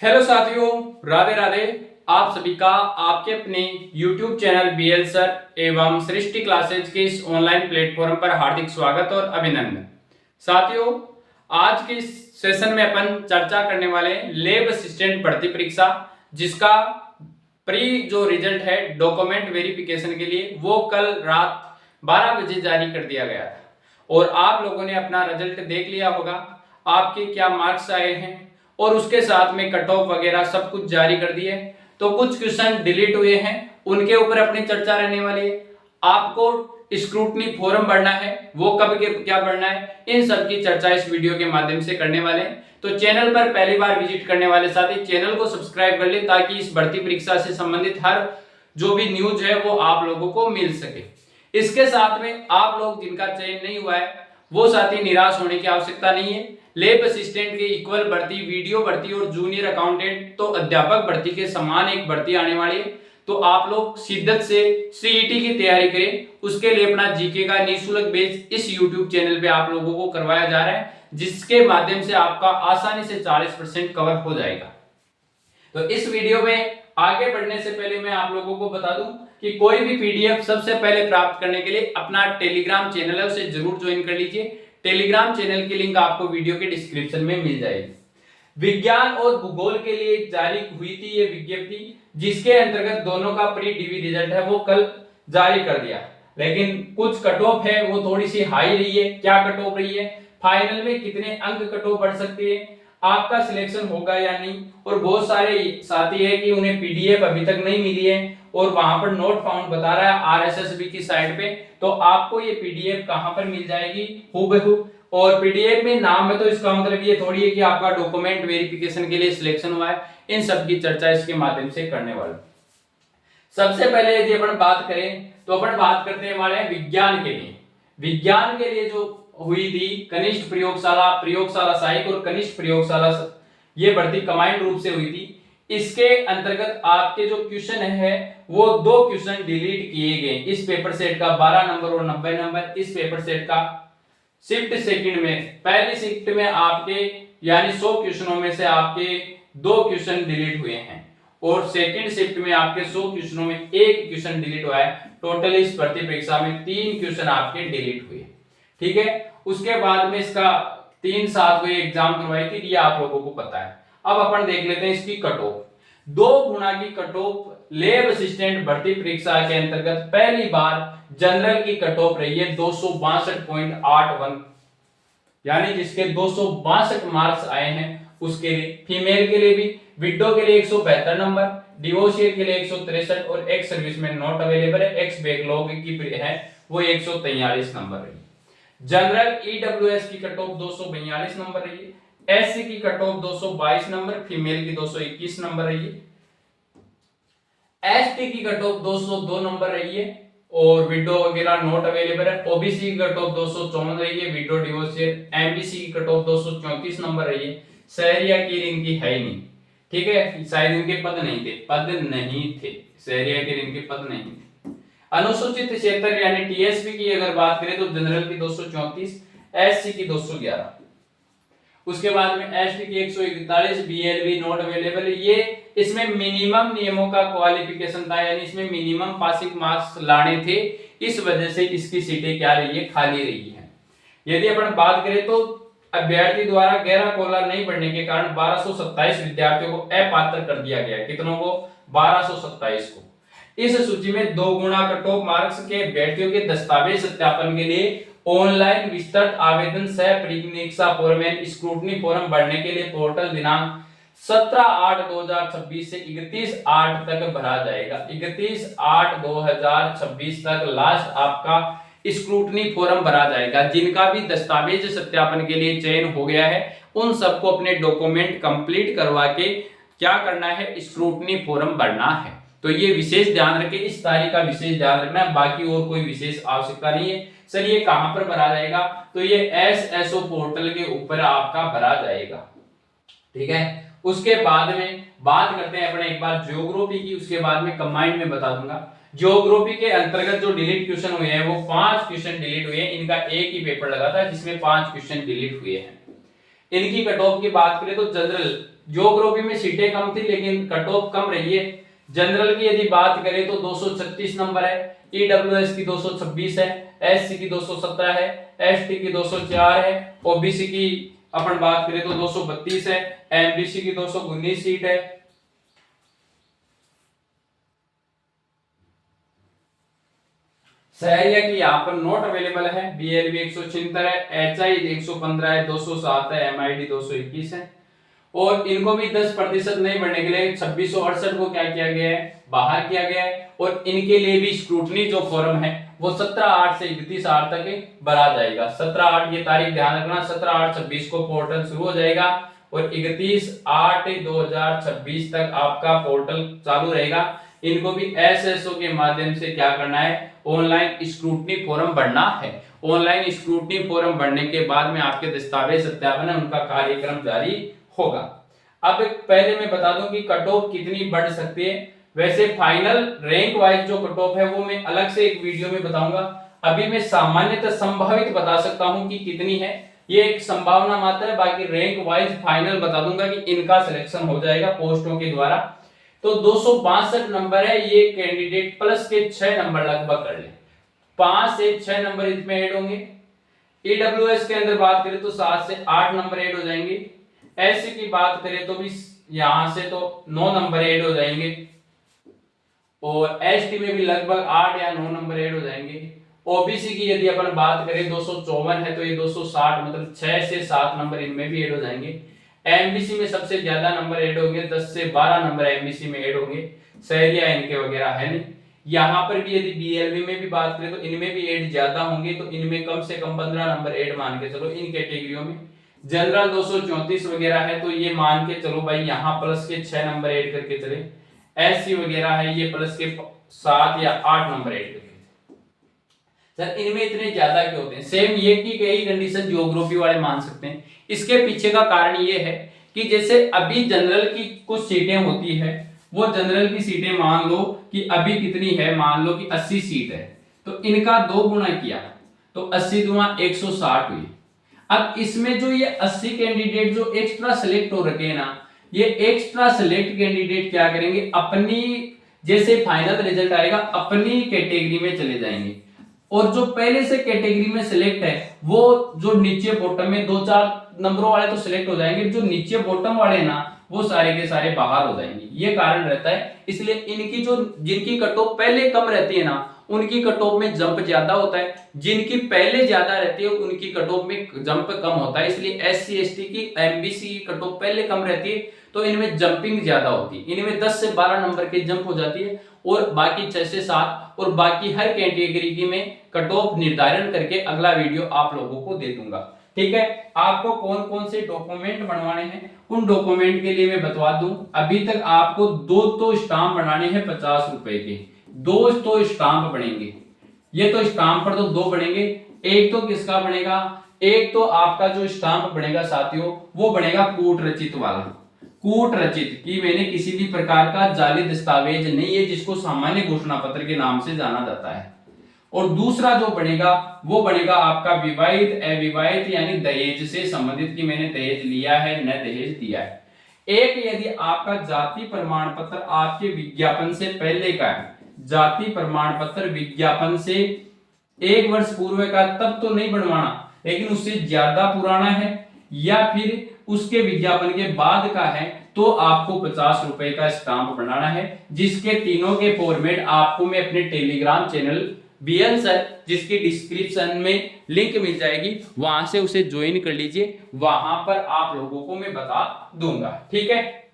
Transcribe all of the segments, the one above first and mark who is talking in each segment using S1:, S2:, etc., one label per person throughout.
S1: Hello साथियों, राधे राधे। आप सभी का आपके अपने YouTube चैनल BL सर एवं सृष्टि क्लासेज के इस ऑनलाइन प्लेटफॉर्म पर हार्दिक स्वागत और अभिनंदन। साथियों, आज के इस सेशन में अपन चर्चा करने वाले लैब असिस्टेंट भर्ती परीक्षा, जिसका प्री जो रिजल्ट है डॉक्यूमेंट वेरिफिकेशन के लिए, वो कल रात 12 बजे जारी कर दिया गया था और आप लोगों ने अपना रिजल्ट देख लिया होगा। आपके क्या मार्क्स आए हैं और उसके साथ में कट ऑफ वगैरह सब कुछ जारी कर दिए। तो कुछ क्वेश्चन डिलीट हुए हैं, उनके ऊपर अपनी चर्चा रहने वाली है। आपको स्क्रूटनी फॉर्म भरना है, वो कब के क्या भरना है, इन सब की चर्चा इस वीडियो के माध्यम से करने वाले हैं। तो चैनल पर पहली बार विजिट करने वाले साथी चैनल को सब्सक्राइब कर ले, ताकि इस भर्ती परीक्षा से संबंधित हर जो भी न्यूज है वो आप लोगों को मिल सके। इसके साथ में आप लोग जिनका चयन नहीं हुआ है वो साथी निराश होने की आवश्यकता नहीं है। लैब असिस्टेंट के इक्वल भर्ती, वीडियो भर्ती और जूनियर अकाउंटेंट तो अध्यापक भर्ती के समान एक भर्ती आने वाली है। तो आप लोग शिद्दत से सीईटी की तैयारी करें। उसके लिए अपना जीके का निःशुल्क बैच इस यूट्यूब चैनल पे आप लोगों को करवाया जा रहा है, जिसके माध्यम से आपका आसानी से 40% कवर हो जाएगा। तो इस वीडियो में आगे बढ़ने से पहले मैं आप लोगों को बता दूं कि कोई भी पीडीएफ सबसे पहले प्राप्त करने के लिए अपना टेलीग्राम चैनल है, उसे जरूर ज्वाइन कर लीजिए। टेलीग्राम चैनल की लिंक आपको वीडियो के डिस्क्रिप्शन में मिल जाएगी। विज्ञान और भूगोल के लिए जारी हुई थी ये विज्ञप्ति, जिसके अंतर्गत दोनों का प्री डीवी रिजल्ट है वो कल जारी कर दिया। लेकिन कुछ कट ऑफ है वो थोड़ी सी हाई रही है। क्या कट ऑफ रही है, फाइनल में कितने अंक कट ऑफ बढ़ सकते हैं, आपका सिलेक्शन होगा या नहीं। और बहुत सारे साथी है कि उन्हें पीडीएफ अभी तक नहीं मिली है और वहां पर नोट फाउंड बता रहा है आरएसएसबी की साइट पे। तो आपको ये पीडीएफ कहां पर मिल जाएगी, हूबहू। और पीडीएफ में नाम है तो इसका मतलब ये थोड़ी है कि आपका डॉक्यूमेंट वेरिफिकेशन के लिए सिलेक्शन हुआ है। इन सब की चर्चा इसके माध्यम से करने वाले। सबसे पहले यदि अपन बात करें तो अपन बात करते हैं हमारे विज्ञान के लिए। विज्ञान के लिए जो हुई थी कनिष्ठ प्रयोगशाला, प्रयोगशाला सहायक और कनिष्ठ प्रयोगशाला, ये भर्ती कंबाइंड रूप से हुई थी। इसके अंतर्गत आपके जो क्वेश्चन है वो 2 क्वेश्चन डिलीट किए गए। इस पेपर सेट का 12 नंबर और 90 नंबर, इस पेपर सेट का शिफ्ट सेकंड में, पहली शिफ्ट में आपके यानी 100 क्वेश्चनों में से आपके 2 क्वेश्चन डिलीट हुए हैं और सेकंड शिफ्ट में आपके 100 क्वेश्चनों में 1 क्वेश्चन डिलीट हुआ है। टोटल इस भर्ती परीक्षा में 3 क्वेश्चन आपके डिलीट हुए। ठीक है, उसके बाद में इसका 3 साल कोई एग्जाम करवाई थी, ये आप लोगों को पता है। अब अपन देख लेते हैं इसकी कट ऑफ। 2 गुना की कट ऑफ लैब असिस्टेंट भर्ती परीक्षा के अंतर्गत पहली बार जनरल की कट ऑफ रही है 262.81, यानी जिसके 262 मार्क्स आए हैं उसके लिए। फीमेल के लिए भी, विडो के लिए 172 नंबर, डिवोशियर के लिए 163 और एक्स सर्विस में नॉट अवेलेबल है, एक्स बैकलॉग की है वो 143 नंबर रही। जनरल ईडब्ल्यूएस की कट ऑफ 242 नंबर रही है, एससी की कट ऑफ 222 नंबर, फीमेल की 221 नंबर रही है, एसटी की कट ऑफ 202 नंबर रही है और विडो वगैरह नॉट अवेलेबल है। ओबीसी की कट ऑफ 254 रही है, विडो डिवोर्सियर। एमबीसी की कट ऑफ 234 नंबर रही है। शहरिया की इनकी है ही नहीं, ठीक है, शायद इनके पद नहीं थे, शहरिया के इनके पद नहीं थे। अनुसूचित क्षेत्र यानी टीएसपी की अगर बात करें तो जनरल की 234, एससी की 211, उसके बाद में एसटी की 141, बीएलबी नॉट अवेलेबल। ये इसमें मिनिमम नियमों का क्वालिफिकेशन था, यानी इसमें मिनिमम पासिंग मार्क्स लाने थे, इस वजह से इसकी सीटें क्या रही है, खाली रही है। यदि अपन बात करें तो अभ्यर्थी द्वारा गैर कॉलर नहीं बढ़ने के कारण 1227 विद्यार्थियों को अपात्र कर दिया गया। कितनों को, 1227 को। इस सूची में 2 गुना कट ऑफ मार्क्स के अभ्यर्थियों के दस्तावेज सत्यापन के लिए ऑनलाइन विस्तृत आवेदन सह परीक्षा फॉर्म एंड स्क्रूटनी फॉर्म भरने के लिए पोर्टल दिनांक 17/8/2026 से 31/8 तक भरा जाएगा। 31/8/2026 तक लास्ट आपका स्क्रूटनी फॉर्म भरा जाएगा। जिनका भी दस्तावेज सत्यापन के लिए चयन हो गया है उन सबको अपने डॉक्यूमेंट कंप्लीट करवा के क्या करना है, स्क्रूटनी फॉर्म भरना है। तो ये विशेष ध्यान रखें, इस तारीख का विशेष ध्यान रखना है, बाकी और कोई विशेष आवश्यकता नहीं है। सर ये कहां पर भरा जाएगा, तो ये एसएसओ पोर्टल के ऊपर आपका भरा जाएगा। ठीक है, उसके बाद में बात करते हैं अपने एक बार ज्योग्राफी की, उसके बाद में कंबाइंड में बता दूंगा। ज्योग्राफी के अंतर्गत जो डिलीट क्वेश्चन हुए हैं वो 5 क्वेश्चन डिलीट हुए हैं। इनका एक ही पेपर लगा था जिसमें 5 क्वेश्चन डिलीट हुए हैं। इनकी कट ऑफ की बात करें तो जनरल ज्योग्राफी में सीटें कम थी लेकिन कट ऑफ कम रही है। जनरल की यदि बात करें तो 236 नंबर है, ईडब्ल्यूएस की 226 है, एससी की 217 है, एसटी की 204 है, ओबीसी की अपन बात करें तो 232 है, एमबीसी की 219 सीट है। शहरिया की यहाँ पर नोट अवेलेबल है, बीएलबी 176 है, एचआई 115 है, 207 है, एमआईडी 221 है। और इनको भी 10% नहीं बढ़ने के लिए 2668 को क्या किया गया है, बाहर किया गया है। और इनके लिए भी स्क्रूटनी जो फॉर्म है वो 17/8 से 31/8 तक भरा जाएगा। 17/8 ये तारीख ध्यान रखना, 17/8/26 को पोर्टल शुरू हो जाएगा और 31/8/2026 तक आपका पोर्टल चालू रहेगा। इनको भी एसएसओ के माध्यम से क्या करना है, ऑनलाइन स्क्रूटनी फॉर्म भरना है। ऑनलाइन स्क्रूटनी फॉर्म भरने के बाद में आपके दस्तावेज सत्यापन है उनका कार्यक्रम जारी होगा। अब पहले मैं बता दूं कि कट ऑफ कितनी बढ़ सकती है। वैसे फाइनल रैंक वाइज जो कट ऑफ है वो मैं अलग से एक वीडियो में बताऊंगा। अभी मैं सामान्यतः संभावित बता सकता हूं कि कितनी है, ये एक संभावना मात्र है। बाकी रैंक वाइज फाइनल बता दूंगा कि इनका सिलेक्शन हो जाएगा पोस्टों के द्वारा। तो 262 नंबर है, ये कैंडिडेट प्लस के 6 नंबर लगभग कर ले, 5 से 6 नंबर इसमें ऐड होंगे। ईडब्ल्यूएस के अंदर बात करें तो 7 से 8 नंबर ऐड हो जाएंगे। एससी की बात करें तो भी यहां से तो 9 नंबर ऐड हो जाएंगे और एसटी में भी लगभग 8 या 9 नंबर ऐड हो जाएंगे। ओबीसी की यदि अपन बात करें 254 है तो ये 260 मतलब 6 से 7 नंबर इनमें भी ऐड हो जाएंगे। एमबीसी में सबसे ज्यादा नंबर ऐड होंगे, 10 से 12 नंबर एमबीसी में ऐड होंगे। शहरिया इनके वगैरह है नहीं। यहाँ पर भी यदि बीएलबी में भी बात करें तो इनमें भी ऐड ज्यादा होंगे, तो इनमें कम से कम 15 नंबर ऐड मान के चलो इन कैटेगरियों में। जनरल 234 वगैरह है तो ये मान के चलो भाई यहाँ प्लस के 6 नंबर ऐड करके चले। एससी वगैरह है ये प्लस के 7 या 8 नंबर ऐड करके। सर इनमें इतने ज्यादा क्यों होते हैं? सेम ये की कई कंडीशन ज्योग्राफी वाले मान सकते हैं। इसके पीछे का कारण ये है कि जैसे अभी जनरल की कुछ सीटें होती है, वो जनरल की सीटें मान लो कि अभी कितनी है, मान लो कि 80 सीट है, तो इनका 2 गुना किया तो 80 दूना 160 हुई। अब इसमें जो ये 80 कैंडिडेट जो एक्स्ट्रा सिलेक्ट हो रखे हैं ना, ये एक्स्ट्रा सिलेक्ट कैंडिडेट क्या करेंगे, अपनी जैसे फाइनल रिजल्ट आएगा अपनी कैटेगरी में चले जाएंगे। और जो पहले से कैटेगरी में सिलेक्ट है वो जो नीचे बॉटम में 2-4 नंबरों वाले तो सिलेक्ट हो जाएंगे, जो नीचे बॉटम वाले ना वो सारे के सारे बाहर हो जाएंगे। ये कारण रहता है। इसलिए इनकी जो जिनकी कट ऑफ पहले कम रहती है ना उनकी कट ऑफ में जंप ज्यादा होता है, जिनकी पहले ज्यादा रहती है उनकी कट ऑफ में जंप कम होता है। इसलिए एससी एसटी की एमबीसी की कट ऑफ पहले कम रहती है तो इनमें जंपिंग ज्यादा होती है। इनमें 10 से 12 नंबर की जंप हो जाती है और बाकी 6 से 7 और बाकी हर कैटेगरी की में कट ऑफ निर्धारण करके अगला वीडियो आप लोगों को दे दूंगा। ठीक है, आपको कौन कौन से डॉक्यूमेंट बनवाने हैं उन डॉक्यूमेंट के लिए मैं बता दूं। अभी तक आपको 2 तो स्टाम्प बनाने हैं 50 रुपए के, 2 तो स्टाम्प बनेंगे। ये तो स्टाम्प पर तो 2 बनेंगे। एक तो किसका बनेगा, एक तो आपका जो स्टाम्प बनेगा साथियों वो बनेगा कूट रचित वाला। कूट रचित कि मैंने किसी भी प्रकार का जाली दस्तावेज नहीं है, जिसको सामान्य घोषणा पत्र के नाम से जाना जाता है। और दूसरा जो बनेगा वो बनेगा आपका विवाहित अविवाहित यानी दहेज से संबंधित कि मैंने दहेज लिया है न दहेज दिया है। एक यदि आपका जाति प्रमाण पत्र आपके विज्ञापन से पहले का है, जाति प्रमाण पत्र विज्ञापन से 1 वर्ष पूर्व का तब तो नहीं बनवाना, लेकिन उससे ज्यादा पुराना है या फिर उसके विज्ञापन के बाद का है तो आपको 50 रुपए का स्टाम्प बनाना है, जिसके तीनों के फॉर्मेट आपको मैं अपने टेलीग्राम चैनल बीएल सर जिसकी डिस्क्रिप्शन में लिंक मिल जाएगी, वहां से उसे ज्वाइन कर लीजिए। वहां पर आप लोगों को मैं बता दूंगा। ठीक है,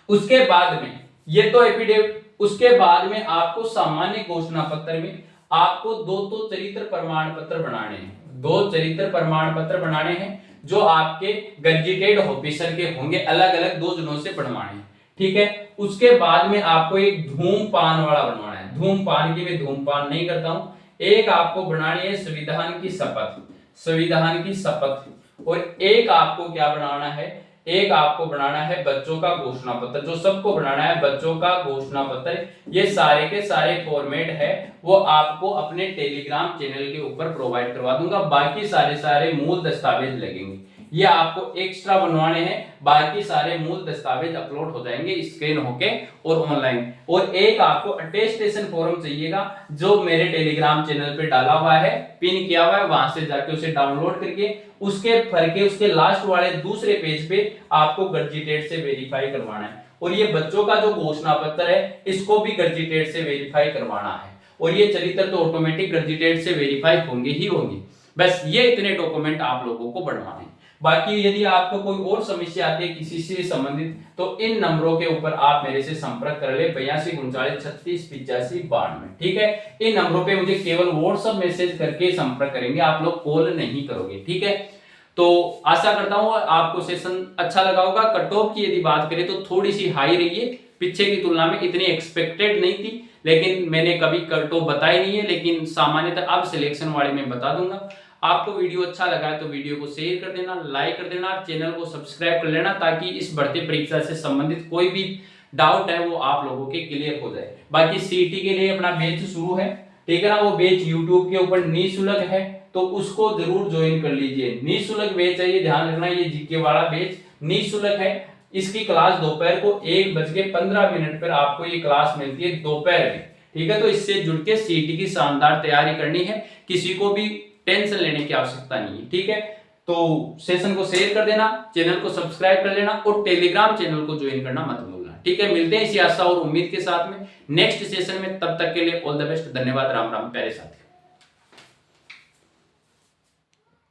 S1: उसके बाद में ये तो एफिडेविट, उसके बाद में आपको सामान्य घोषणा पत्र में आपको 2 तो चरित्र प्रमाण पत्र बनाने हैं। 2 चरित्र प्रमाण पत्र बनाने हैं जो आपके गजेटेड ऑफिसर के होंगे, अलग अलग 2 जनों से बनवाने हैं। ठीक है, उसके बाद में आपको एक धूमपान वाला बनवाना है। धूमपान की मैं धूमपान नहीं करता हूं। एक आपको बनानी है संविधान की शपथ, संविधान की शपथ। और एक आपको क्या बनाना है, एक आपको बनाना है बच्चों का घोषणा पत्र, जो सबको बनाना है बच्चों का घोषणा पत्र। ये सारे के सारे फॉर्मेट है वो आपको अपने टेलीग्राम चैनल के ऊपर प्रोवाइड करवा दूंगा। बाकी सारे मूल दस्तावेज लगेंगे। ये आपको एक्स्ट्रा बनवाने हैं, बाकी सारे मूल दस्तावेज अपलोड हो जाएंगे स्कैन होके और ऑनलाइन। और एक आपको अटेस्टेशन फॉर्म चाहिएगा जो मेरे टेलीग्राम चैनल पे डाला हुआ है, पिन किया हुआ है, वहां से जाके उसे डाउनलोड करके उसके भर के उसके लास्ट वाले दूसरे पेज पे आपको गजटेड से वेरीफाई करवाना है। और ये बच्चों का जो घोषणा पत्र है इसको भी गजटेड से वेरीफाई करवाना है। और ये चरित्र तो ऑटोमेटिक गजटेड से वेरीफाई होंगे ही होंगे। बस ये इतने डॉक्यूमेंट आप लोगों को बढ़वाने हैं। बाकी यदि आपको कोई और समस्या आती है किसी से संबंधित तो इन नंबरों के ऊपर आप मेरे से संपर्क कर ले, 8239368592। ठीक है, इन नंबरों पे मुझे केवल व्हाट्सएप मैसेज करके संपर्क करेंगे, आप लोग कॉल नहीं करोगे। ठीक है, तो आशा करता हूं आपको सेशन अच्छा लगा होगा। कट ऑफ की यदि बात करें तो थोड़ी सी हाई रही है, पीछे की तुलना में इतनी एक्सपेक्टेड नहीं थी, लेकिन मैंने कभी कट ऑफ बताई नहीं है, लेकिन सामान्यतः अब सिलेक्शन वाले में बता दूंगा। आपको वीडियो अच्छा लगा है तो वीडियो को शेयर कर देना, लाइक कर देना, चैनल को सब्सक्राइब कर लेना, ताकि इस भर्ती परीक्षा से संबंधित कोई भी डाउट है वो आप लोगों के क्लियर हो जाए। बाकी सीईटी के लिए अपना बैच शुरू है, ठीक है ना, वो बैच यूट्यूब के ऊपर निःशुल्क है, तो उसको जरूर ज्वाइन कर लीजिए। निःशुल्क बैच है, ये ध्यान रखना, ये जीके वाला बैच निःशुल्क है। इसकी क्लास दोपहर को 1:15 पर आपको ये क्लास मिलती है दोपहर में। ठीक है, तो इससे जुड़ के सीईटी की शानदार तैयारी करनी है, किसी को भी टेंशन लेने की आवश्यकता नहीं है। ठीक है, तो सेशन को शेयर कर देना, चैनल को सब्सक्राइब कर लेना और टेलीग्राम चैनल को ज्वाइन करना मत भूलना। ठीक है, मिलते हैं इसी आशा और उम्मीद के साथ में नेक्स्ट सेशन में, तब तक के लिए ऑल द बेस्ट। धन्यवाद, राम राम प्यारे साथी।